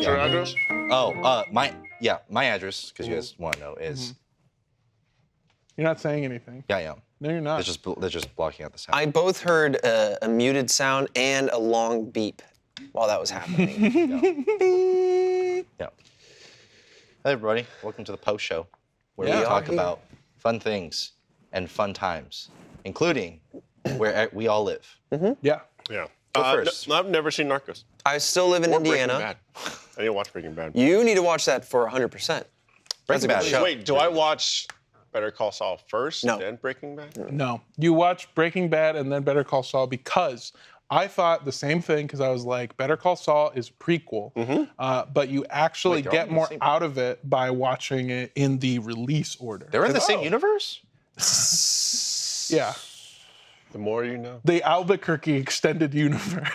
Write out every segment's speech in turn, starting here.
What's your address? Oh, my address, because you guys want to know, is. You're not saying anything. Yeah, I am. No, you're not. They're just blocking out the sound. I both heard a muted sound and a long beep while that was happening. Yeah. Hey, everybody. Welcome to the post show, where Yeah. we talk about fun things and fun times, including where we all live. Yeah. Yeah. Go first. I've never seen Narcos. I still live in Or Indiana. Breaking Bad. I didn't watch Breaking Bad. You need to watch that for 100%. That's a good Bad. show. Wait, do I watch Better Call Saul first, No. then Breaking Bad? No. You watch Breaking Bad and then Better Call Saul because I thought the same thing because I was like, Better Call Saul is a prequel, but you actually Wait, they're all get in the more same- out of it by watching it in the release order. They're in the same universe? Yeah. The more you know. The Albuquerque extended universe.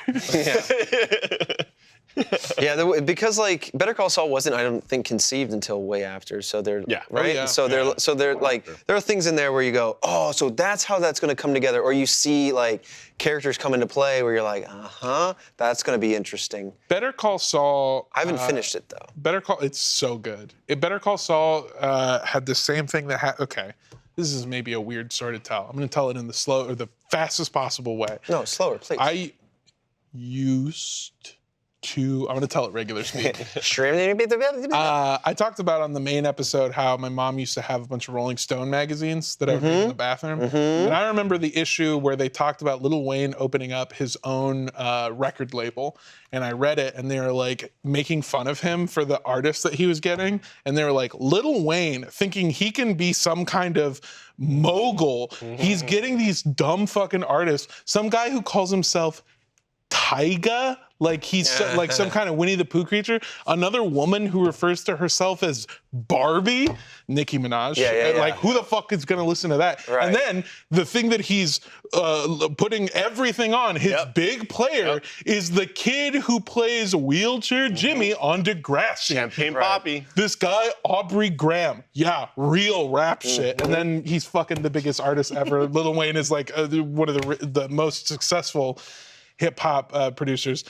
Yeah, because like Better Call Saul wasn't, I don't think, conceived until way after. So they're Yeah. right. Oh, yeah. So they're like there are things in there where you go, oh, so that's how that's going to come together, or you see like characters come into play where you're like, that's going to be interesting. Better Call Saul. I haven't finished it though. It's so good. Better Call Saul had the same thing that okay, this is maybe a weird story to tell. I'm going to tell it in the slow or the fastest possible way. No, slower, please. I used to. I'm going to tell it regular speed. I talked about on the main episode how my mom used to have a bunch of Rolling Stone magazines that I would read in the bathroom. And I remember the issue where they talked about Lil Wayne opening up his own record label. And I read it, and they were like making fun of him for the artists that he was getting. And they were like, Lil Wayne, thinking he can be some kind of mogul. He's getting these dumb fucking artists. Some guy who calls himself Tyga, like he's like some kind of Winnie the Pooh creature. Another woman who refers to herself as Barbie, Nicki Minaj. Like who the fuck is gonna listen to that? Right. And then the thing that he's putting everything on, his big player is the kid who plays Wheelchair Jimmy on Degrassi. Champagne Poppy. This guy, Aubrey Graham. Yeah, real rap shit. And then he's fucking the biggest artist ever. Lil Wayne is like one of the most successful hip-hop producers.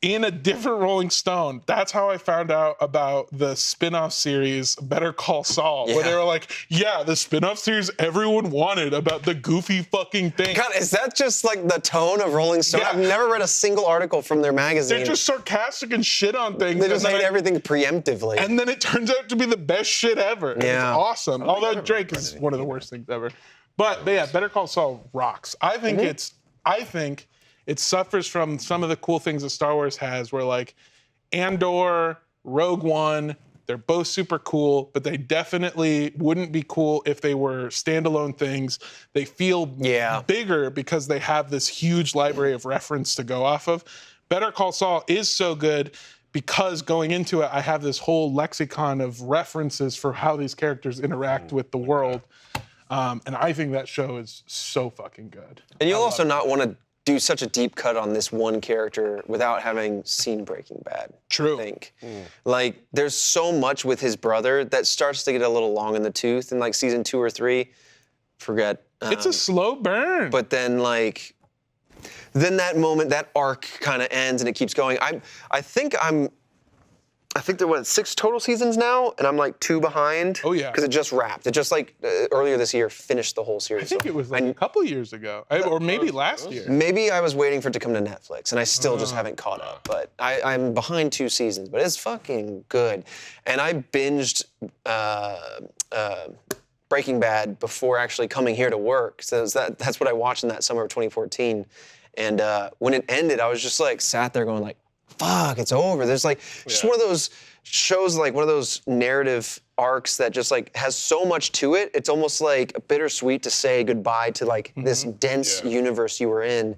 In a different Rolling Stone, that's how I found out about the spin-off series Better Call Saul, where they were like, yeah, the spin-off series everyone wanted about the goofy fucking thing. God, is that just like the tone of Rolling Stone? Yeah. I've never read a single article from their magazine. They're just sarcastic and shit on things. They just and then hate everything preemptively. And then it turns out to be the best shit ever. And Yeah. It's awesome. Although Drake is one of the worst things ever. But yeah, Better Call Saul rocks. I think it suffers from some of the cool things that Star Wars has, where like Andor, Rogue One, they're both super cool, but they definitely wouldn't be cool if they were standalone things. They feel bigger because they have this huge library of reference to go off of. Better Call Saul is so good because going into it, I have this whole lexicon of references for how these characters interact with the world. And I think that show is so fucking good. And you'll also not want to do such a deep cut on this one character without having seen Breaking Bad. True. I think. Like, there's so much with his brother that starts to get a little long in the tooth in like season 2 or 3. Forget. It's a slow burn. But then like, that moment, that arc kind of ends and it keeps going. I think there were 6 total seasons now, and I'm like 2 behind. Oh, yeah. Because it just wrapped. It just like earlier this year finished the whole series. I think it was like a couple years ago, or maybe last year. Maybe I was waiting for it to come to Netflix, and I still just haven't caught up. But I'm behind 2 seasons, but it's fucking good. And I binged Breaking Bad before actually coming here to work. So that's what I watched in that summer of 2014. And when it ended, I was just like sat there going like, fuck, it's over. There's like just one of those shows, like one of those narrative arcs that just like has so much to it. It's almost like bittersweet to say goodbye to like this dense universe you were in.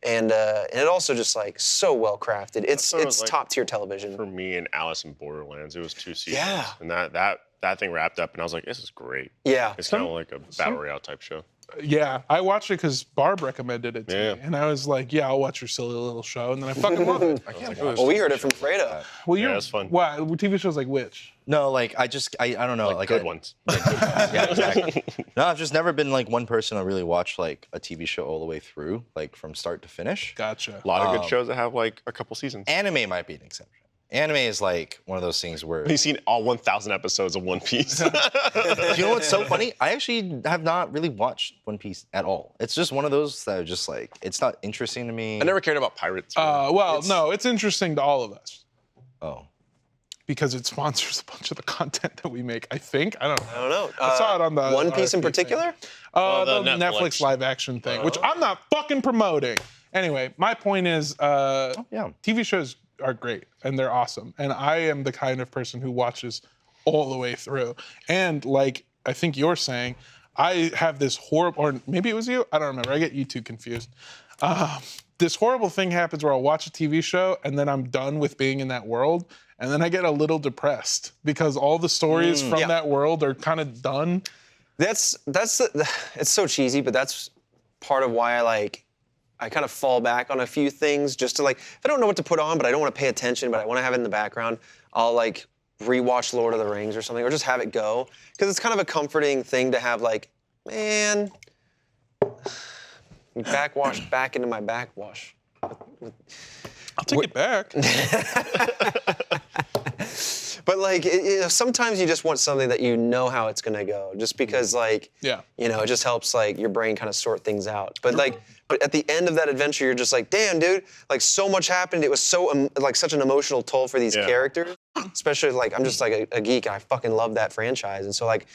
And it also just like so well crafted. It's like, top tier television. For me and Alice in Borderlands, it was 2 seasons. Yeah. And that thing wrapped up, and I was like, this is great. Yeah. It's kind of like a Battle Royale type show. Yeah, I watched it because Barb recommended it to me. And I was like, yeah, I'll watch your silly little show. And then I fucking love it. Well, we heard it from Fredo. Well, Yeah, it's fun. Wow, TV shows like which? No, like I don't know, like good ones. Yeah, exactly. No, I've just never been like one person to really watch like a TV show all the way through, like from start to finish. Gotcha. A lot of good shows that have like a couple seasons. Anime might be an exception. Anime is like one of those things where. Have you seen all 1,000 episodes of One Piece? You know what's so funny? I actually have not really watched One Piece at all. It's just one of those that are just like, it's not interesting to me. I never cared about pirates. Really. Well, no, it's interesting to all of us Oh. because it sponsors a bunch of the content that we make. I think. I don't know. I don't know. I saw it on the One Piece in RFP thing. particular? The the Netflix Netflix. live action thing, which I'm not fucking promoting. Anyway, my point is, Yeah. TV shows are great and they're awesome, and I am the kind of person who watches all the way through. And like I think you're saying, I have this horrible, or maybe it was you, I don't remember. I get you two confused. This horrible thing happens where I'll watch a TV show and then I'm done with being in that world, and then I get a little depressed because all the stories from that world are kind of done. It's so cheesy, but that's part of why I kind of fall back on a few things just to like, if I don't know what to put on, but I don't want to pay attention, but I want to have it in the background, I'll like rewatch Lord of the Rings or something, or just have it go. Because it's kind of a comforting thing to have like, man, backwash back into my backwash. I'll take it back. But like, sometimes you just want something that you know how it's gonna go, just because like, Yeah. it just helps like your brain kind of sort things out. But like, but at the end of that adventure, you're just like, damn, dude, like so much happened. It was so like such an emotional toll for these characters, especially like I'm just like a geek and I fucking love that franchise, and so like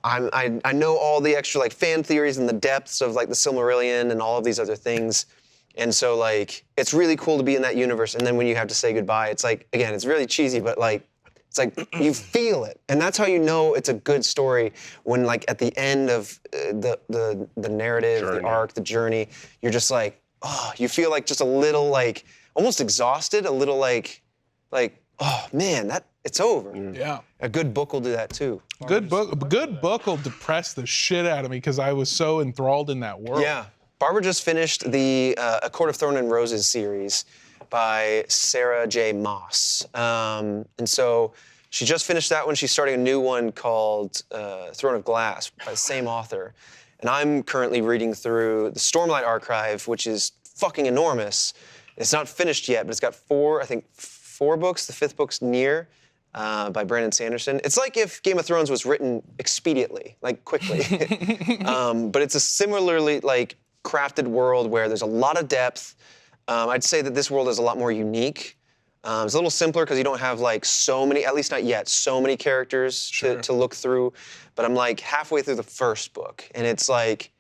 I know all the extra like fan theories and the depths of like the Silmarillion and all of these other things. And so like, it's really cool to be in that universe. And then when you have to say goodbye, it's like, again, it's really cheesy, but like, it's like you feel it. And that's how you know it's a good story when like at the end of the narrative, the arc, the journey, you're just like, oh, you feel like just a little like, almost exhausted, a little like, oh man, it's over. Yeah. A good book will do that too. Good book will depress the shit out of me because I was so enthralled in that world. Yeah. Barbara just finished the A Court of Thorn and Roses series by Sarah J. Maas. And so she just finished that one. She's starting a new one called Throne of Glass by the same author. And I'm currently reading through the Stormlight Archive, which is fucking enormous. It's not finished yet, but it's got four books. The fifth book's Near by Brandon Sanderson. It's like if Game of Thrones was written expediently, like quickly. But it's a similarly like crafted world where there's a lot of depth. I'd say that this world is a lot more unique. It's a little simpler because you don't have like so many, at least not yet, so many characters to look through. But I'm like halfway through the first book, and it's like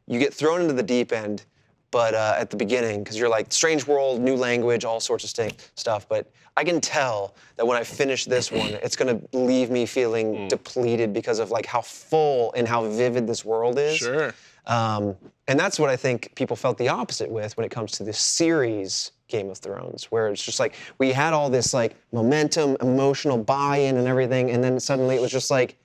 you get thrown into the deep end, but at the beginning, because you're like strange world, new language, all sorts of stuff. But I can tell that when I finish this one, it's gonna leave me feeling depleted because of like how full and how vivid this world is. Sure. And that's what I think people felt the opposite with when it comes to the series Game of Thrones, where it's just like we had all this like momentum, emotional buy-in and everything, and then suddenly it was just like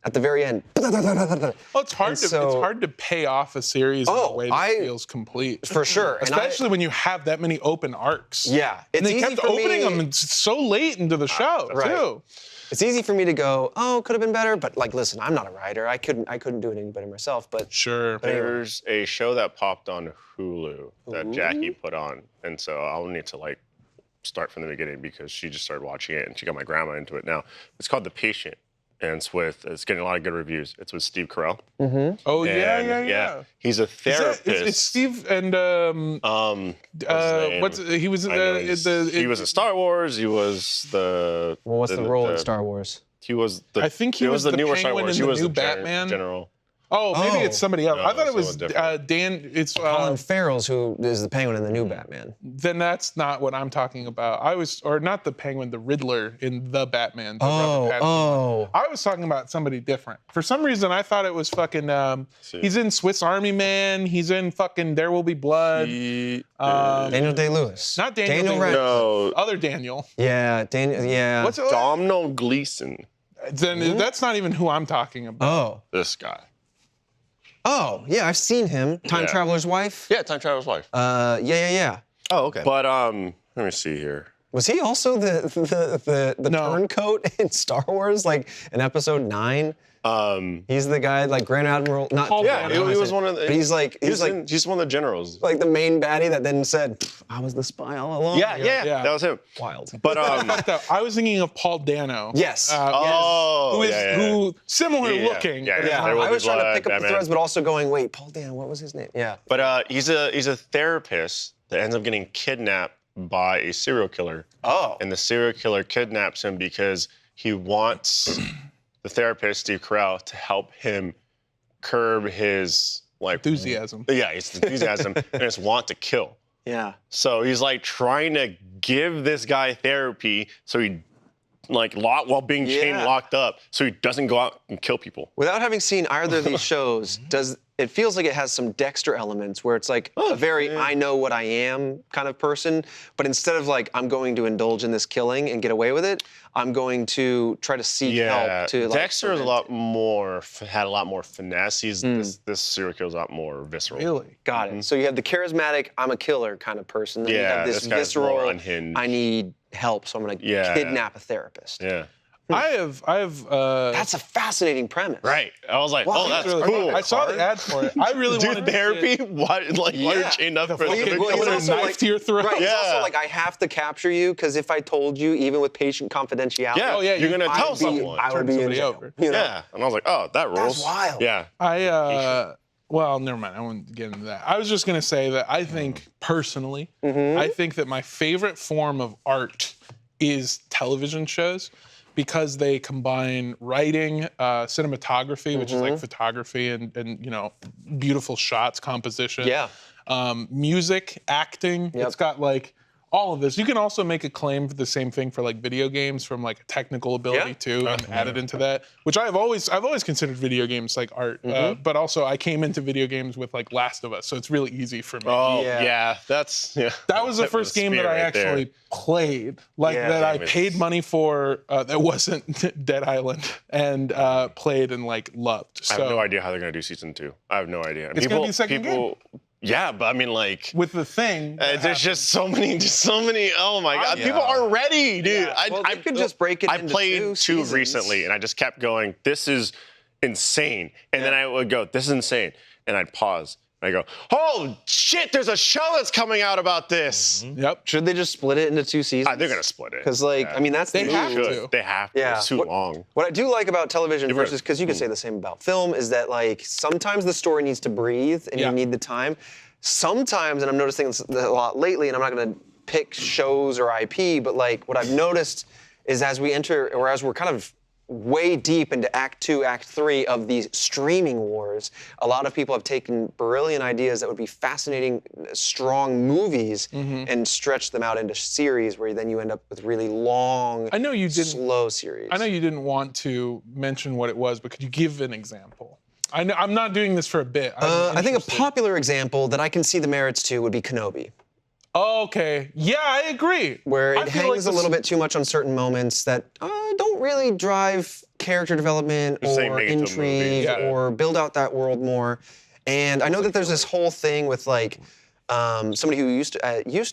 at the very end. Well, it's hard to pay off a series in a way that feels complete. For sure. Especially when you have that many open arcs. Yeah. And they It's kept easy for opening me- them so late into the show, too. It's easy for me to go, oh, could have been better, but like, listen, I'm not a writer. I couldn't do it any better myself. But Sure. There's a show that popped on Hulu that Jackie put on, and so I'll need to like start from the beginning because she just started watching it and she got my grandma into it now. It's called The Patient, and it's getting a lot of good reviews. It's with Steve Carell. Oh, And, yeah. He's a therapist. It's Steve and what's his name? he was in I know he was in Star Wars. He was the. well, what's the role in Star Wars? He was the. I think he was the newer Star Penguin Wars. in He the was new the Batman. general. Oh, maybe it's somebody else. No, I thought it was someone different. Dan. It's Colin Farrell's who is the Penguin in the new Batman. then that's not what I'm talking about. Or not the Penguin, the Riddler in the Batman. the Robert Pattinson. Oh. I was talking about somebody different. For some reason, I thought it was fucking. He's in Swiss Army Man. He's in fucking There Will Be Blood. Daniel Day-Lewis. Not Daniel. Daniel Radcliffe. No, Other Daniel. Yeah, Daniel. Yeah. What's it? Domhnall Gleeson. Then that's not even who I'm talking about. Oh. This guy. Oh, yeah, I've seen him. Time Traveler's Wife. Yeah, Time Traveler's Wife. Yeah. Oh, okay. But let me see here. Was he also the No. turncoat in Star Wars, like in Episode 9? He's the guy, like Grand Admiral. Not Paul Yeah, Dano. he was one of the. But he's he's one of the generals. like the main baddie that then said, "I was the spy all along." Yeah, Yeah. that was him. Wild. But I was thinking of Paul Dano. Yes. Who similar looking. Yeah, There Will I Be was trying to Blood, pick up the Batman. threads, but also going, wait, Paul Dano, what was his name? Yeah. But he's a therapist that ends up getting kidnapped by a serial killer. Oh. And the serial killer kidnaps him because he wants the therapist, Steve Carell, to help him curb his Enthusiasm. Yeah, his enthusiasm and his want to kill. Yeah. So he's like trying to give this guy therapy so he while being chained locked up so he doesn't go out and kill people. Without having seen either of these shows, it feels like it has some Dexter elements where it's like a very I know what I am kind of person, but instead of like I'm going to indulge in this killing and get away with it, I'm going to try to seek help to like Dexter is had a lot more finesse. This serial killer is a lot more visceral. Really? Got it. So you have the charismatic I'm a killer kind of person, then you have this this guy's more visceral unhinged. I need help, so I'm going to kidnap a therapist. Yeah. I have. That's a fascinating premise. Right. I was like, oh, that's really cool. I saw the ad for it. I really Do wanted therapy? Why you're chained up for to see it. Well, he's With a also knife like- to your throat. Right. He's also Yeah. like, I have to capture you because if I told you, even with patient confidentiality, Yeah, Oh, yeah, you're gonna I'd tell be- someone. I would Turn be in somebody jail. over. You know? Yeah. And I was like, oh, that rules. wild. Yeah. Well, never mind. I won't get into that. I was just gonna say that I think personally, I think that my favorite form of art is television shows because they combine writing, cinematography, which is like photography and beautiful shots, composition. Yeah. Music, acting. Yep. It's got like all of this. You can also make a claim for the same thing for like video games from like a technical ability too, and add it into that. Which I've always considered video games like art, but also I came into video games with like Last of Us, so it's really easy for me. Oh, Yeah. That was the first game that I actually played, that I paid money for. That wasn't Dead Island, and played and like loved. So I have no idea how they're gonna do season 2. I have no idea. It's gonna be a second game. Yeah, but I mean, like, with the thing, there's just so many. Oh my god, people aren't ready, dude. Yeah. Well, they could just break it I into played 2 two seasons. recently, and I just kept going. This is insane, and then I would go, "This is insane," and I'd pause. And I go, "Oh shit! There's a show that's coming out about this." Yep. Should they just split it into 2 seasons? They're gonna split it Because, I mean, that's the They have move. to. They have to. Yeah. It's too long. What I do like about television Different. versus, because you could say the same about film, is that like sometimes the story needs to breathe and Yeah. you need the time. Sometimes, and I'm noticing this a lot lately, and I'm not going to pick shows or IP, but like what I've noticed is as we enter, or as we're kind of way deep into Act 2, Act 3 of these streaming wars, a lot of people have taken brilliant ideas that would be fascinating, strong movies and stretched them out into series where then you end up with really long, I know you didn't. slow series. I know you didn't want to mention what it was, but could you give an example? I know I'm not doing this for a bit. I think a popular example that I can see the merits to would be Kenobi, Okay. Yeah, I agree. where I it feel hangs a little bit too much on certain moments that don't really drive character development You're saying or make it into a movie intrigue instead. or build out that world more. And I know that there's this whole thing with like somebody who used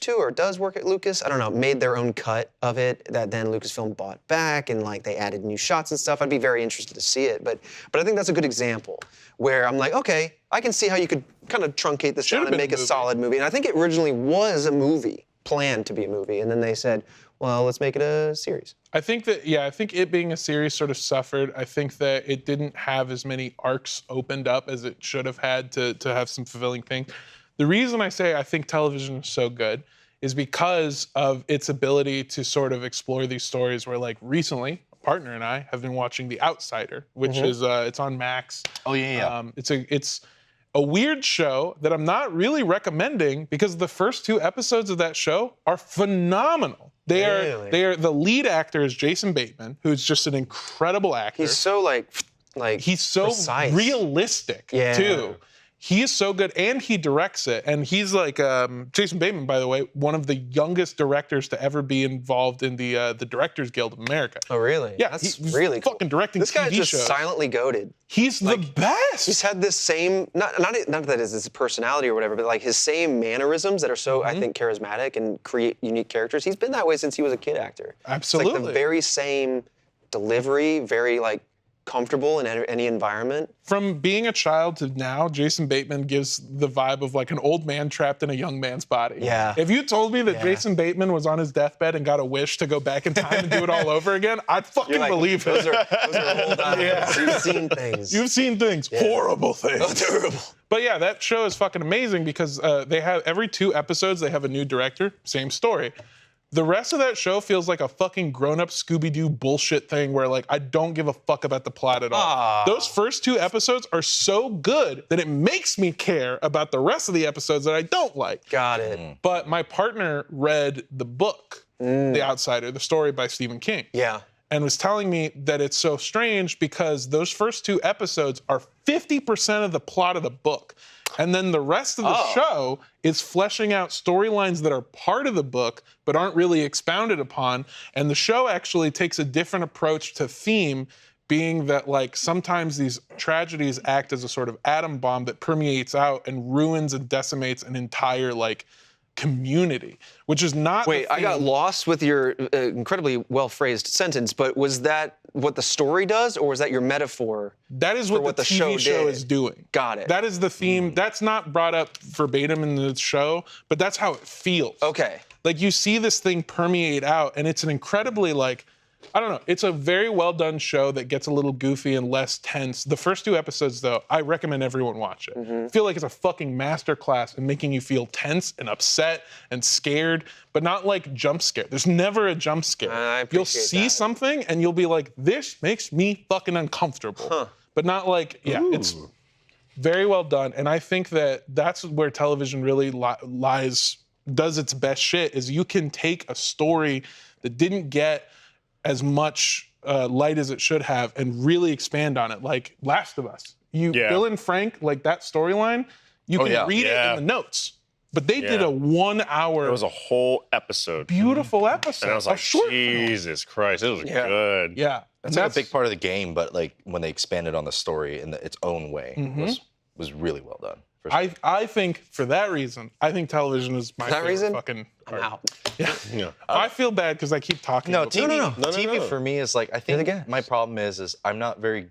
to or does work at Lucas, I don't know, made their own cut of it that then Lucasfilm bought back and like they added new shots and stuff. I'd be very interested to see it, but I think that's a good example where I'm like, okay, I can see how you could kind of truncate this down Should've and been a make a movie. solid movie. And I think it originally was a movie, planned to be a movie, and then they said, well, let's make it a series. I think it being a series sort of suffered. I think that it didn't have as many arcs opened up as it should have had to have some fulfilling things. The reason I say I think television is so good is because of its ability to sort of explore these stories where like recently, a partner and I have been watching The Outsider, which is it's on Max. Oh yeah. It's a weird show that I'm not really recommending because the first 2 episodes of that show are phenomenal. They are the lead actor is Jason Bateman, who's just an incredible actor. He's so like He's so precise. realistic Yeah. too. He is so good, and he directs it. And he's like Jason Bateman, by the way, one of the youngest directors to ever be involved in the Directors Guild of America. Oh, really? Yeah, That's he's really cool. fucking directing This guy TV just shows. silently goated. He's the best. He's had this same, not that it's his personality or whatever, but like his same mannerisms that are so, I think, charismatic and create unique characters. He's been that way since he was a kid actor. Absolutely. It's like the very same delivery, very like comfortable in any environment. From being a child to now, Jason Bateman gives the vibe of like an old man trapped in a young man's body. Yeah. If you told me that Jason Bateman was on his deathbed and got a wish to go back in time and do it all over again, I'd fucking believe it. Those are old eyes. You've seen things. You've seen things, horrible things. Oh, terrible. But yeah, that show is fucking amazing because they have every 2 episodes they have a new director, same story. The rest of that show feels like a fucking grown-up Scooby-Doo bullshit thing where like I don't give a fuck about the plot at all. Those first 2 episodes are so good that it makes me care about the rest of the episodes that I don't like. Got it. But my partner read the book, The Outsider, the story by Stephen King. Yeah. And was telling me that it's so strange because those first 2 episodes are 50% of the plot of the book. And then the rest of the show is fleshing out storylines that are part of the book but aren't really expounded upon. And the show actually takes a different approach to theme, being that like sometimes these tragedies act as a sort of atom bomb that permeates out and ruins and decimates an entire like community, which is not. Wait, I got lost with your incredibly well-phrased sentence, but was that what the story does, or was that your metaphor? That is what the TV show is doing. Got it. That is the theme. That's not brought up verbatim in the show, but that's how it feels. Okay. Like you see this thing permeate out, and it's an incredibly like, I don't know, it's a very well done show that gets a little goofy and less tense. The first 2 episodes, though, I recommend everyone watch it. I feel like it's a fucking masterclass in making you feel tense and upset and scared, but not like jump scare. There's never a jump scare. You'll see something and you'll be like, this makes me fucking uncomfortable. But not like, it's very well done. And I think that that's where television really does its best shit, is you can take a story that didn't get as much light as it should have and really expand on it, like Last of Us. Bill and Frank, like that storyline, you can read it in the notes. But they did a 1 hour. It was a whole episode. Beautiful episode. And I was like, Jesus Christ, it was good. Yeah. That's like a big part of the game, but like when they expanded on the story in its own way was really well done. I think for that reason, I think television is my favorite fucking I'm out. Yeah. I feel bad because I keep talking. No, about TV for me is like, I think my problem is I'm not very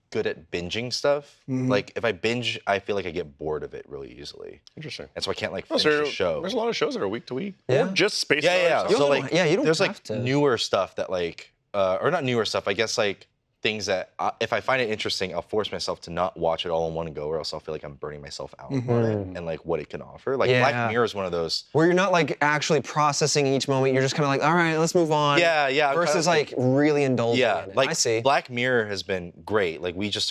good at binging stuff. Like if I binge, I feel like I get bored of it really easily. Interesting. And so I can't like finish a show. There's a lot of shows that are week to week. Yeah. Or just space. Yeah. So like, you don't there's have like to. newer stuff that like, or not newer stuff, I guess like things that if I find it interesting, I'll force myself to not watch it all in one go, or else I'll feel like I'm burning myself out on it and like what it can offer. Like Black Mirror is one of those. Where you're not like actually processing each moment, you're just kind of like, all right, let's move on. Yeah. Versus like really indulging in it. Like I see. Black Mirror has been great. Like we just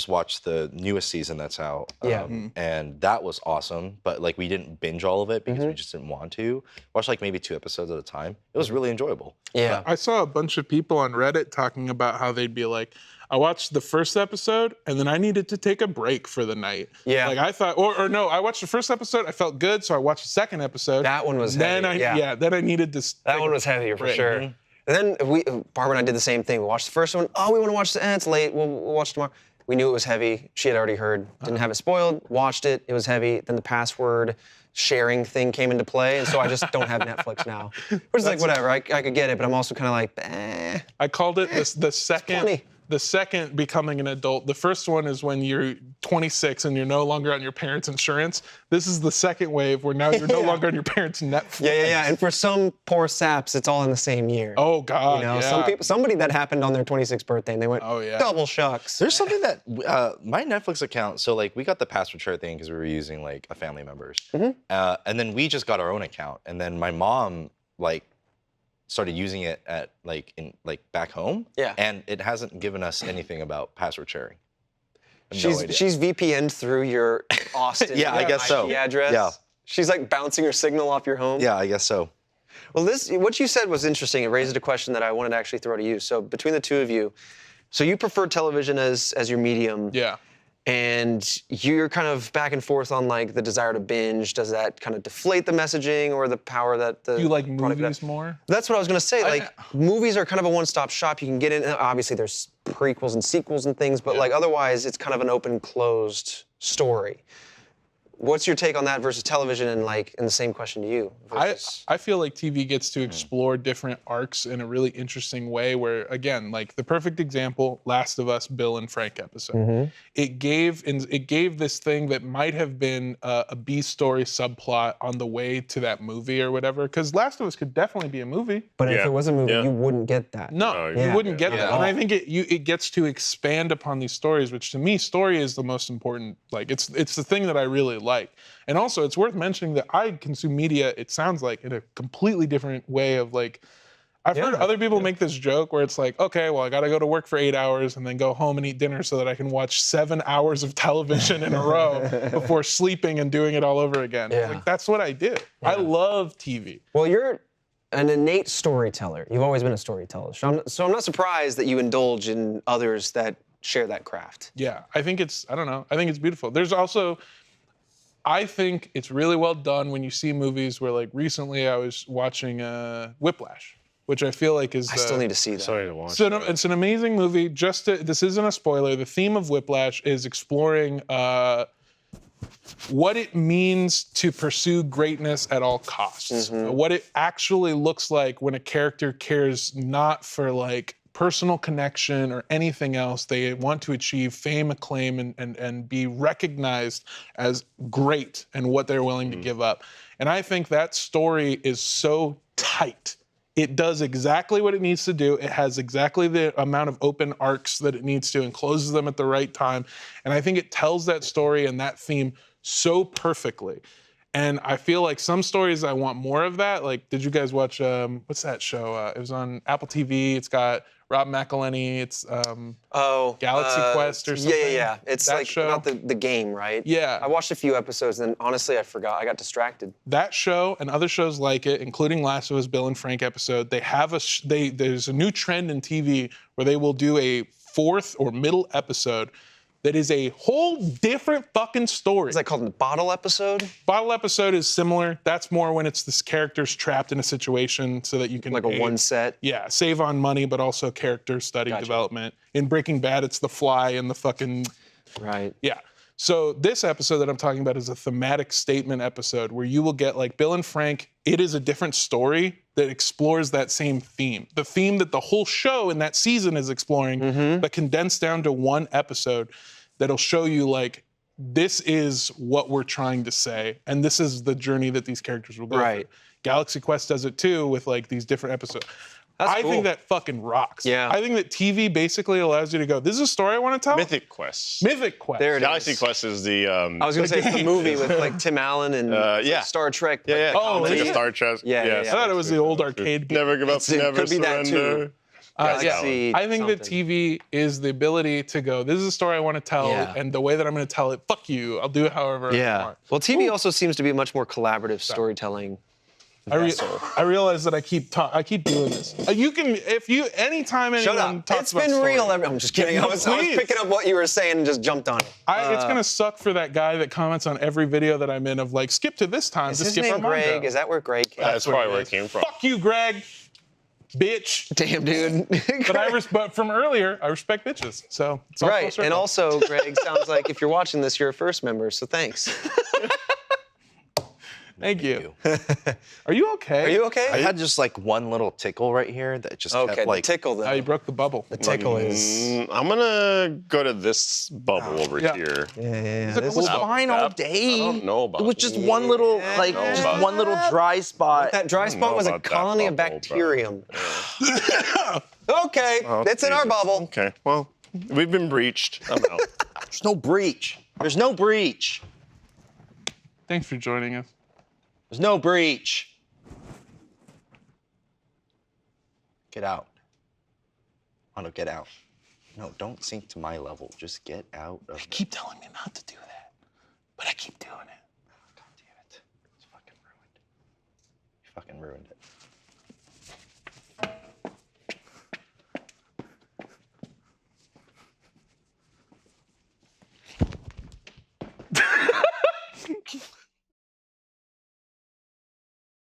watched the newest season that's out. And that was awesome. But like we didn't binge all of it because we just didn't want to. Watch like maybe 2 episodes at a time. It was really enjoyable. Yeah. I saw a bunch of people on Reddit talking about how they'd be like, I watched the first episode and then I needed to take a break for the night. Yeah. Like I thought, or no, I watched the first episode, I felt good, so I watched the second episode. That one was then heavy. Then I needed to. That one was heavier for sure. And then Barbara and I did the same thing. We watched the first one. Oh, we want to watch it's late. We'll watch tomorrow. We knew it was heavy. She had already heard. Didn't have it spoiled. Watched it. It was heavy. Then the password sharing thing came into play, and so I just don't have Netflix now. Which is like whatever. I could get it, but I'm also kind of like, I called it the second. funny. The second becoming an adult. The first one is when you're 26 and you're no longer on your parents' insurance. This is the second wave where now you're no longer on your parents' Netflix. Yeah. And for some poor saps, it's all in the same year. Oh God. You know, somebody that happened on their 26th birthday, and they went, double shucks. There's something that my Netflix account. So like we got the password share thing because we were using like a family member's, and then we just got our own account, and then my mom like started using it at back home. Yeah. And it hasn't given us anything about password sharing. She's VPN'd through your Austin I guess so. IP address. Yeah. She's like bouncing her signal off your home. Yeah, I guess so. Well, what you said was interesting. It raises a question that I wanted to actually throw to you. So between the two of you, so you prefer television as your medium. Yeah. and you're kind of back and forth on like the desire to binge. Does that kind of deflate the messaging or the power that the Do you like product movies has? more? That's what I was gonna say. Like movies are kind of a one-stop shop. You can get in. Obviously, there's prequels and sequels and things, but like otherwise, it's kind of an open, closed story. What's your take on that versus television? And like, and the same question to you. I feel like TV gets to explore different arcs in a really interesting way where, again, like the perfect example, Last of Us, Bill and Frank episode. It gave this thing that might have been a B-story subplot on the way to that movie or whatever, because Last of Us could definitely be a movie. But if Yeah. it was a movie, Yeah. you wouldn't get that. No, you wouldn't get that. And I think it gets to expand upon these stories, which to me, story is the most important. Like it's the thing that I really like. And also, it's worth mentioning that I consume media, it sounds like, in a completely different way of like, I've heard other people make this joke where it's like, okay, well, I gotta go to work for 8 hours and then go home and eat dinner so that I can watch 7 hours of television in a row before sleeping and doing it all over again. Yeah. Like, that's what I do. I love TV. Well, you're an innate storyteller. You've always been a storyteller. So I'm not surprised that you indulge in others that share that craft. Yeah, I think it's beautiful. There's also, I think it's really well done when you see movies where, like, recently I was watching Whiplash, which I feel like is... I still need to see that. Sorry to watch. So it's an amazing movie. This isn't a spoiler. The theme of Whiplash is exploring what it means to pursue greatness at all costs. What it actually looks like when a character cares not for like personal connection or anything else. They want to achieve fame, acclaim, and be recognized as great and what they're willing to give up. And I think that story is so tight. It does exactly what it needs to do. It has exactly the amount of open arcs that it needs to and closes them at the right time. And I think it tells that story and that theme so perfectly. And I feel like some stories I want more of that. Like, did you guys watch, what's that show? It was on Apple TV. It's got Rob McElhenney. It's Galaxy Quest or something. Yeah. It's that like show. about the game, right? Yeah. I watched a few episodes and honestly I forgot. I got distracted. That show and other shows like it, including Last of Us, Bill and Frank episode, they have there's a new trend in TV where they will do a fourth or middle episode that is a whole different fucking story. Is that called a bottle episode? Bottle episode is similar. That's more when it's this character's trapped in a situation so that you can... Like a one set? Yeah, save on money, but also character study development. In Breaking Bad, it's the fly and the fucking... Right. Yeah. So this episode that I'm talking about is a thematic statement episode where you will get, like, Bill and Frank, it is a different story that explores that same theme. The theme that the whole show in that season is exploring, but condensed down to one episode that'll show you, like, this is what we're trying to say, and this is the journey that these characters will go through. Galaxy Quest does it too with, like, these different episodes. I think that fucking rocks. Yeah. I think that TV basically allows you to go, this is a story I want to tell. Mythic Quest. Mythic Quest. There it Galaxy is. Quest is the. I was going to say it's the movie with like Tim Allen and Star Trek. Yeah. Oh, It's like yeah. a Star Trek. Yeah. I thought it was the old arcade game. Never give up, It never could be that surrender. too. Yeah. I think that TV is the ability to go, this is a story I want to tell, and the way that I'm going to tell it, fuck you, I'll do it however I want. Well, TV also seems to be a much more collaborative storytelling. I realize that I keep doing this. Anytime Shut anyone up. talks It's about been story, real. I'm just kidding. I was please. picking up what you were saying and just jumped on it. It's gonna suck for that guy that comments on every video that I'm in of like, skip to this time Is to his skip name Armando. Greg? Is that where Greg came That's what probably it where is. it came from. Fuck you, Greg. Bitch. Damn, dude. But from earlier, I respect bitches. So it's all full Right. circle. And also, Greg, sounds like if you're watching this, you're a first member, so thanks. Thank you. Are you okay? Are you okay? I had just like one little tickle right here that just Okay, kept like... the tickle though. Oh, you broke the bubble. The tickle is... I'm gonna go to this bubble over here. Yeah. It was fine all day. I don't know about It was just one little, like, know just about one little dry spot. That dry spot know was a about that colony of bubble, bacterium. Okay, it's in our Jesus. bubble. Okay, well, we've been breached. I'm out. There's no breach. There's no breach. Thanks for joining us. There's no breach. Get out. Mono, get out. No, don't sink to my level. Just get out of You keep telling me not to do that, but I keep doing it. God damn it. It's fucking ruined. You fucking ruined it.